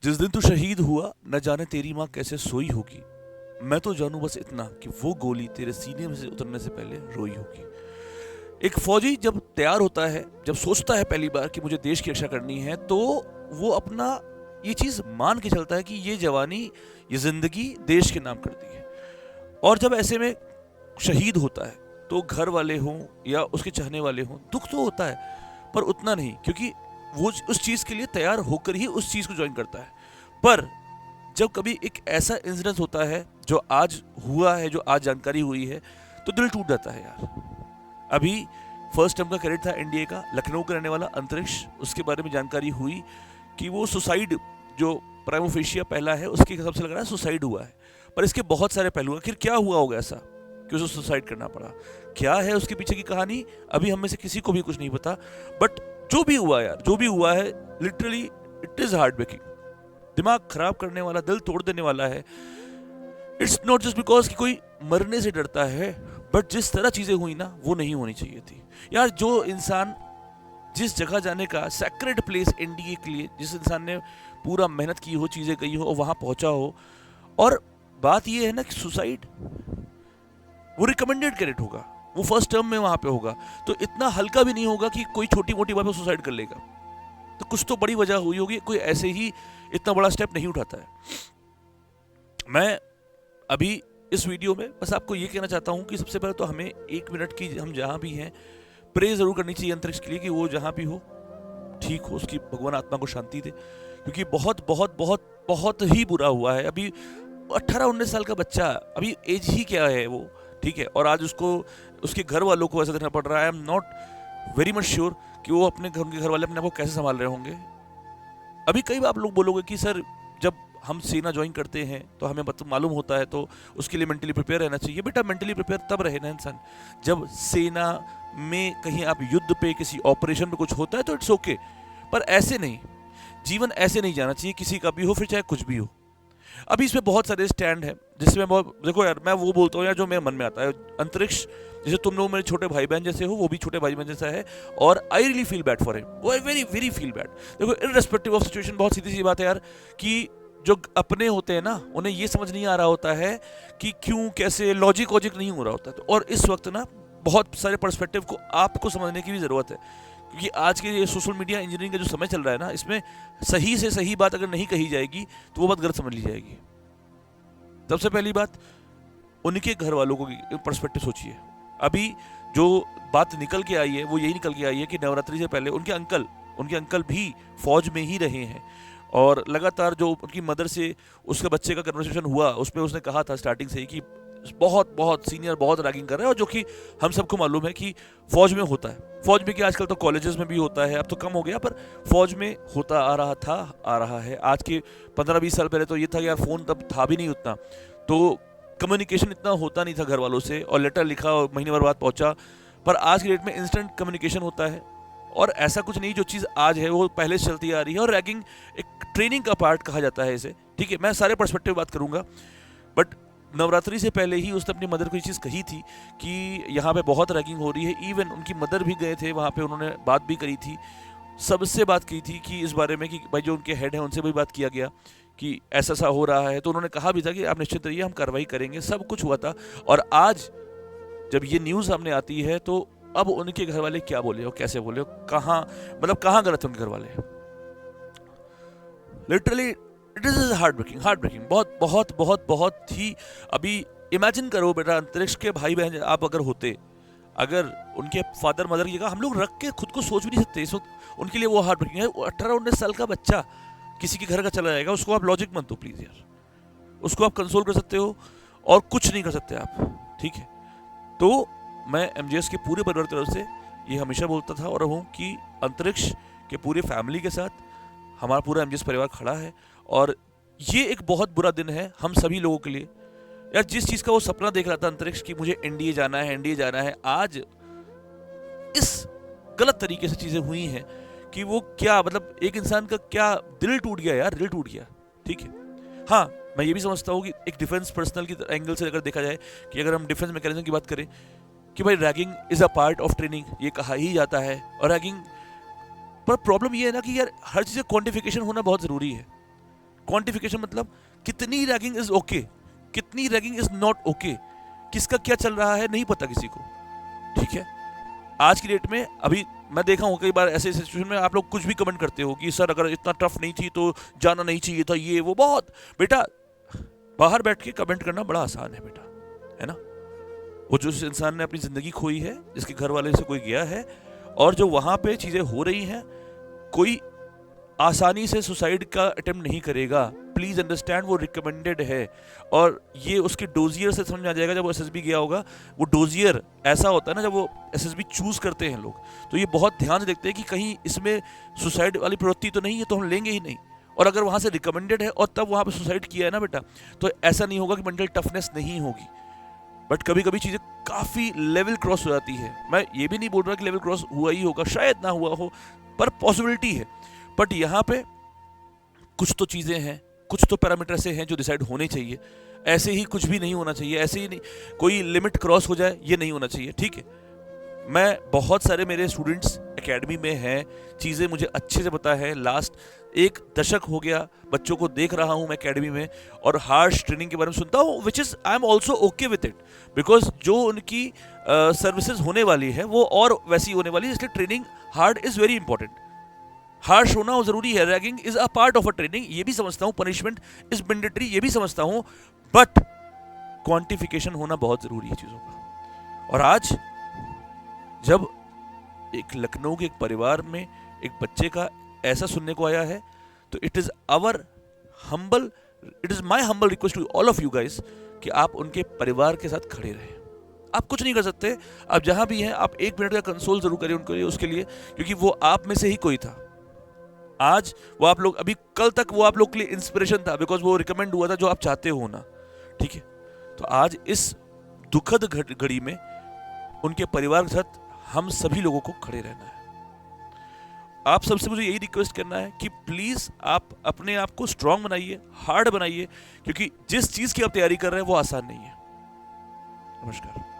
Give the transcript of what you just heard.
जिस दिन तू शहीद हुआ न जाने तेरी माँ कैसे सोई होगी। मैं तो जानू बस इतना कि वो गोली तेरे सीने में से उतरने से पहले रोई होगी। एक फौजी जब तैयार होता है, जब सोचता है पहली बार कि मुझे देश की रक्षा करनी है, तो वो अपना ये चीज मान के चलता है कि ये जवानी, ये जिंदगी देश के नाम कर दी है। और जब ऐसे में शहीद होता है तो घर वाले हों या उसके चाहने वाले हों, दुख तो होता है, पर उतना नहीं, क्योंकि वो उस चीज के लिए तैयार होकर ही उस चीज को ज्वाइन करता है। पर जब कभी एक ऐसा इंसिडेंस होता है जो आज हुआ है, जो आज जानकारी हुई है, तो दिल टूट जाता है यार। अभी फर्स्ट टर्म का कैडेट था एनडीए का, लखनऊ का रहने वाला अंतरिक्ष, उसके बारे में जानकारी हुई कि वो सुसाइड, जो प्राइम ऑफिशिया पहला है, उसके हिसाब से लग रहा है सुसाइड हुआ है। पर इसके बहुत सारे पहलू हैं। आखिर क्या हुआ होगा ऐसा कि उसे सुसाइड करना पड़ा? क्या है उसके पीछे की कहानी, अभी हम में से किसी को भी कुछ नहीं पता। बट जो भी हुआ यार, जो भी हुआ है, literally it is heartbreaking, दिमाग खराब करने वाला, दिल तोड़ देने वाला है। इट्स नॉट जस्ट बिकॉज कि कोई मरने से डरता है, बट जिस तरह चीजें हुई ना, वो नहीं होनी चाहिए थी यार। जो इंसान जिस जगह जाने का, सैक्रेड प्लेस एनडीए के लिए, जिस इंसान ने पूरा मेहनत की हो, चीजें गई हो और वहां पहुंचा हो, और बात ये है ना कि सुसाइड, वो रिकमेंडेड कैडेट होगा, वो फर्स्ट टर्म में वहां पे होगा, तो इतना हल्का भी नहीं होगा कि कोई छोटी मोटी बात पर सुसाइड कर लेगा। तो कुछ तो बड़ी वजह हुई होगी, कोई ऐसे ही इतना बड़ा स्टेप नहीं उठाता है। मैं अभी इस वीडियो में बस आपको ये कहना चाहता हूं कि सबसे पहले तो हमें 1 मिनट की, हम जहां भी हैं, प्रे जरूर करनी चाहिए अंतरिक्ष के लिए कि वो जहां भी हो ठीक हो, उसकी भगवान आत्मा को शांति दे, क्योंकि बहुत बहुत बहुत बहुत ही बुरा हुआ है। अभी 18-19 साल का बच्चा, अभी एज ही क्या है वो, ठीक है, और आज उसको, उसके घर वालों को ऐसा देखना पड़ रहा है। I am not very much sure कि वो उनके घर वाले अपने आप को कैसे संभाल रहे होंगे। अभी कई बार आप लोग बोलोगे कि सर, जब हम सेना ज्वाइन करते हैं तो हमें मालूम होता है, तो उसके लिए मेंटली प्रिपेयर रहना चाहिए। बेटा, मेंटली प्रिपेयर तब रहे ना इंसान जब सेना में कहीं आप युद्ध पे, किसी ऑपरेशन में कुछ होता है, तो इट्स ओके। पर ऐसे नहीं, जीवन ऐसे नहीं जाना चाहिए, किसी का भी हो, फिर चाहे कुछ भी हो। अभी इसमें बहुत सारे स्टैंड हैं जिसमें बहुत, देखो यार, मैं वो बोलता हूँ यार जो मेरे मन में आता है। अंतरिक्ष, जैसे तुम लोग मेरे छोटे भाई बहन जैसे हो, वो भी छोटे भाई बहन जैसा है, और I really feel bad for him, वो वेरी वेरी फील बैड। देखो, इररेस्पेक्टिव ऑफ सिचुएशन, बहुत सीधी सी बात है यार, कि जो अपने होते हैं ना, उन्हें ये समझ नहीं आ रहा होता है कि क्यों, कैसे, लॉजिक वॉजिक नहीं हो रहा होता है। और इस वक्त ना बहुत सारे पर्सपेक्टिव को आपको समझने की भी जरूरत है, क्योंकि आज के ये सोशल मीडिया इंजीनियरिंग का जो समय चल रहा है ना, इसमें सही से सही बात अगर नहीं कही जाएगी तो वो बात गलत समझ ली जाएगी। सबसे पहली बात, उनके घर वालों को पर्सपेक्टिव सोचिए। अभी जो बात निकल के आई है वो यही निकल के आई है कि नवरात्रि से पहले उनके अंकल भी फौज में ही रहे हैं, और लगातार जो उनकी मदर से उसके बच्चे का कन्वर्सेशन हुआ, उसमें उसने कहा था स्टार्टिंग से ही कि बहुत बहुत सीनियर बहुत रैगिंग कर रहा है, और जो कि हम सबको मालूम है कि फौज में होता है। फौज में कि आजकल तो कॉलेजेस में भी होता है, अब तो कम हो गया, पर फौज में होता आ रहा था, आ रहा है। आज के 15-20 साल पहले तो ये था कि यार फोन तब था भी नहीं उतना, तो कम्युनिकेशन इतना होता नहीं था घर वालों से, और लेटर लिखा और महीने भर बाद पहुंचा। पर आज की डेट में इंस्टेंट कम्युनिकेशन होता है, और ऐसा कुछ नहीं, जो चीज़ आज है वो पहले से चलती आ रही है, और रैगिंग एक ट्रेनिंग का पार्ट कहा जाता है इसे, ठीक है। मैं सारे पर्सपेक्टिव बात करूंगा, बट नवरात्रि से पहले ही उसने अपनी मदर को ये चीज़ कही थी कि यहाँ पे बहुत रैगिंग हो रही है। इवन उनकी मदर भी गए थे वहाँ पे, उन्होंने बात भी करी थी, सबसे बात की थी कि इस बारे में कि भाई जो उनके हेड हैं उनसे भी बात किया गया कि ऐसा सा हो रहा है। तो उन्होंने कहा भी था कि आप निश्चित रहिए, हम कार्रवाई करेंगे, सब कुछ हुआ था। और आज जब ये न्यूज़ सामने आती है, तो अब उनके घर वाले क्या बोले हो, कैसे बोले हो, कहाँ, मतलब कहाँ गलत है उनके घर वाले। Literally it is heartbreaking, बहुत बहुत बहुत बहुत ही। अभी इमेजिन करो बेटा, अंतरिक्ष के भाई बहन आप अगर होते, अगर उनके फादर मदर की जगह, हम लोग रख के खुद को सोच भी नहीं सकते इस वक्त उनके लिए वो हार्ट ब्रेकिंग है। 18-19 साल का बच्चा किसी के घर का चला जाएगा, उसको आप लॉजिक मत दो प्लीज यार, उसको आप कंसोल कर सकते हो और कुछ नहीं कर सकते आप, ठीक है। तो मैं एमजीएस के पूरे परिवार की तरफ से ये हमेशा बोलता था और हूँ कि अंतरिक्ष के पूरे फैमिली के साथ हमारा पूरा एमजीएस परिवार खड़ा है, और ये एक बहुत बुरा दिन है हम सभी लोगों के लिए यार। जिस चीज़ का वो सपना देख रहा था अंतरिक्ष की, मुझे एनडीए जाना है, एनडीए जाना है, आज इस गलत तरीके से चीज़ें हुई हैं कि वो क्या, मतलब एक इंसान का क्या दिल टूट गया यार, दिल टूट गया, ठीक है। हाँ, मैं ये भी समझता हूँ कि एक डिफेंस पर्सनल की एंगल से अगर देखा जाए, कि अगर हम डिफेंस मैकेनिज्म की बात करें कि भाई ragging is a part of training, ये कहा ही जाता है, और रैगिंग पर प्रॉब्लम ये है ना कि यार हर चीज़ का क्वांटिफिकेशन होना बहुत ज़रूरी है, क्वांटिफिकेशन मतलब कितनी रैगिंग इज ओके, कितनी रैगिंग इज नॉट ओके, किसका क्या चल रहा है नहीं पता किसी को, ठीक है। आज की डेट में अभी मैं देखा हूँ कई बार ऐसे सिचुएशन में आप लोग कुछ भी कमेंट करते हो कि सर अगर इतना टफ नहीं थी तो जाना नहीं चाहिए था, ये वो, बहुत बेटा बाहर बैठ के कमेंट करना बड़ा आसान है बेटा, है ना। वो जो इंसान ने अपनी जिंदगी खोई है, जिसके घर वाले से कोई गया है, और जो वहां पे चीजें हो रही हैं, कोई आसानी से सुसाइड का अटेम्प्ट नहीं करेगा, प्लीज अंडरस्टैंड, वो रिकमेंडेड है। और ये उसके डोजियर से समझ में आ जाएगा जब वो एसएसबी गया होगा। वो डोजियर ऐसा होता है ना, जब वो एसएसबी चूज करते हैं लोग, तो ये बहुत ध्यान से देखते हैं कि कहीं इसमें सुसाइड वाली प्रवृत्ति तो नहीं है, तो हम लेंगे ही नहीं। और अगर वहां से रिकमेंडेड है और तब वहां पे सुसाइड किया है ना बेटा, तो ऐसा नहीं होगा कि मेंटल टफनेस नहीं होगी, बट कभी कभी चीजें काफी लेवल क्रॉस हो जाती है। मैं ये भी नहीं बोल रहा कि लेवल क्रॉस हुआ ही होगा, शायद ना हुआ हो, पर पॉसिबिलिटी है। बट यहाँ पे कुछ तो चीजें हैं, कुछ तो पैरामीटर से हैं जो डिसाइड होने चाहिए। ऐसे ही कुछ भी नहीं होना चाहिए, ऐसे ही नहीं कोई लिमिट क्रॉस हो जाए, ये नहीं होना चाहिए, ठीक है। मैं बहुत सारे मेरे स्टूडेंट्स एकेडमी में हैं, चीज़ें मुझे अच्छे से पता है। लास्ट 1 दशक हो गया बच्चों को देख रहा हूं मैं एकेडमी में, और हार्श ट्रेनिंग के बारे में सुनता हूं, which is I am also okay with it, because जो उनकी सर्विसेज होने वाली है वो और वैसी होने वाली है, इसलिए training hard is very important. Harsh होना जरूरी है, ragging is a part of a training, ये भी समझता हूँ, पनिशमेंट इज मैंडेटरी, ये भी समझता हूँ, बट क्वांटिफिकेशन होना बहुत जरूरी है चीज़ों का। और आज जब एक लखनऊ के एक परिवार में एक बच्चे का ऐसा सुनने को आया है, तो it is my humble request to all of you guys कि आप उनके परिवार के साथ खड़े रहें। आप कुछ नहीं कर सकते, आप जहां भी हैं आप 1 मिनट का कंसोल जरूर करिए उनके लिए, उसके लिए, क्योंकि वो आप में से ही कोई था। आज वो आप लोग, अभी कल तक वो आप लोग के लिए इंस्पिरेशन था, बिकॉज वो रिकमेंड हुआ था जो आप चाहते हो ना, ठीक है। तो आज इस दुखद घड़ी में उनके परिवार के साथ हम सभी लोगों को खड़े रहना है। आप सबसे मुझे यही रिक्वेस्ट करना है कि प्लीज आप अपने आप को स्ट्रांग बनाइए, हार्ड बनाइए, क्योंकि जिस चीज की आप तैयारी कर रहे हैं वो आसान नहीं है। नमस्कार।